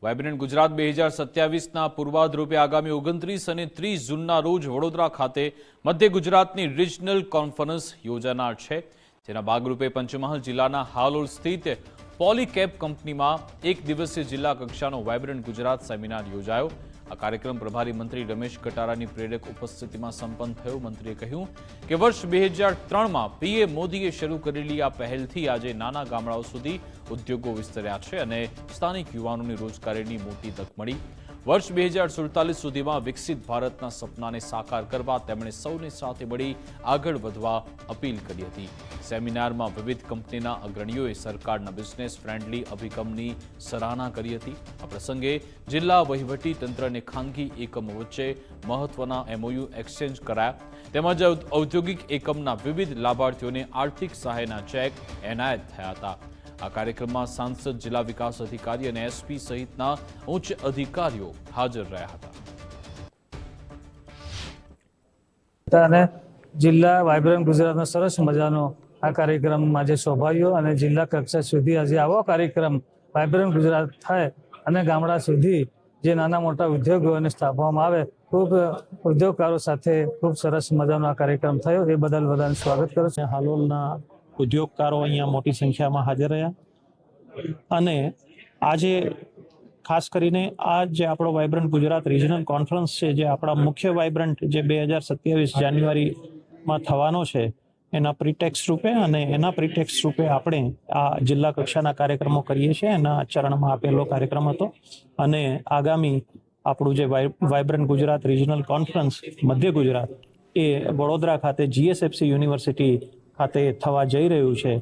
Vibrant Gujarat 2027ના પૂર્વાધરૂપે આગામી 29 અને 30 જૂનના રોજ વડોદરા ખાતે મધ્ય ગુજરાતની રિજનલ કોન્ફરન્સ યોજાનાર છે, જેના ભાગરૂપે પંચમહાલ જિલ્લાના હાલોલ સ્થિત પોલીકેબ કંપનીમાં એક દિવસીય જિલ્લા કક્ષાનો વાઇબ્રન્ટ ગુજરાત સેમિનાર યોજાયો। આ કાર્યક્રમ પ્રભારી મંત્રી રમેશ કટારાની પ્રેરક ઉપસ્થિતિમાં સંપન્ન થયો। મંત્રીએ કહ્યું કે વર્ષ 2003માં પીએમ મોદીએ શરૂ કરેલી આ પહેલથી આજે નાના ગામડાઓ સુધી ઉદ્યોગો વિસ્તર્યા છે અને સ્થાનિક યુવાનોની રોજગારીની મોટી તક મળી। વર્ષ 2047 સુધીમાં વિકસિત ભારતના સપનાને સાકાર કરવા તેમણે સૌને સાથે મળી આગળ વધવા અપીલ કરી હતી। સેમિનારમાં વિવિધ કંપનીના અગ્રણીઓએ સરકારના બિઝનેસ ફ્રેન્ડલી અભિગમની સરાહના કરી હતી। આ પ્રસંગે જિલ્લા વહીવટી તંત્ર અને ખાનગી એકમો વચ્ચે મહત્વના એમઓયુ એક્સચેન્જ કરાયા તેમજ ઔદ્યોગિક એકમના વિવિધ લાભાર્થીઓને આર્થિક સહાયના ચેક એનાયત થયા હતા। આ કાર્યક્રમમાં સાંસદ, જિલ્લા વિકાસ અધિકારી અને એસપી સહિતના ઉચ્ચ અધિકારીઓ હાજર રહ્યા હતા। અને જિલ્લા વાઇબ્રન્ટ ગુજરાતનો સરસ મજાનો આ કાર્યક્રમ આજે શોભાયો અને જિલ્લા કક્ષા સુધી આજે આવો કાર્યક્રમ વાઇબ્રન્ટ ગુજરાત થાય અને ગામડા સુધી જે નાના મોટા ઉદ્યોગોને સ્થાપવામાં આવે, ખૂબ ઉદ્યોગકારો સાથે ખૂબ સરસ મજાનો આ કાર્યક્રમ થયો, એ બદલ બધાને સ્વાગત કરું છું। હાલોલના ઉદ્યોગકારો અહીંયા મોટી સંખ્યામાં હાજર રહ્યા અને આજે ખાસ કરીને આ જે આપણો વાઇબ્રન્ટ ગુજરાત રિજનલ કોન્ફરન્સ છે, જે આપણા મુખ્ય વાઇબ્રન્ટ જે 2027 જાન્યુઆરીમાં થવાનો છે, એના પ્રીટેક્સ રૂપે અને એના પ્રીટેક્સ રૂપે આપણે આ જિલ્લા કક્ષાના કાર્યક્રમો કરીએ છીએ। એના ચરણમાં આપેલો કાર્યક્રમ હતો અને આગામી આપણું જે વાઇબ્રન્ટ ગુજરાત રિજનલ કોન્ફરન્સ મધ્ય ગુજરાત એ વડોદરા ખાતે GSFC યુનિવર્સિટી ખાતે થવા જઈ રહ્યું છે।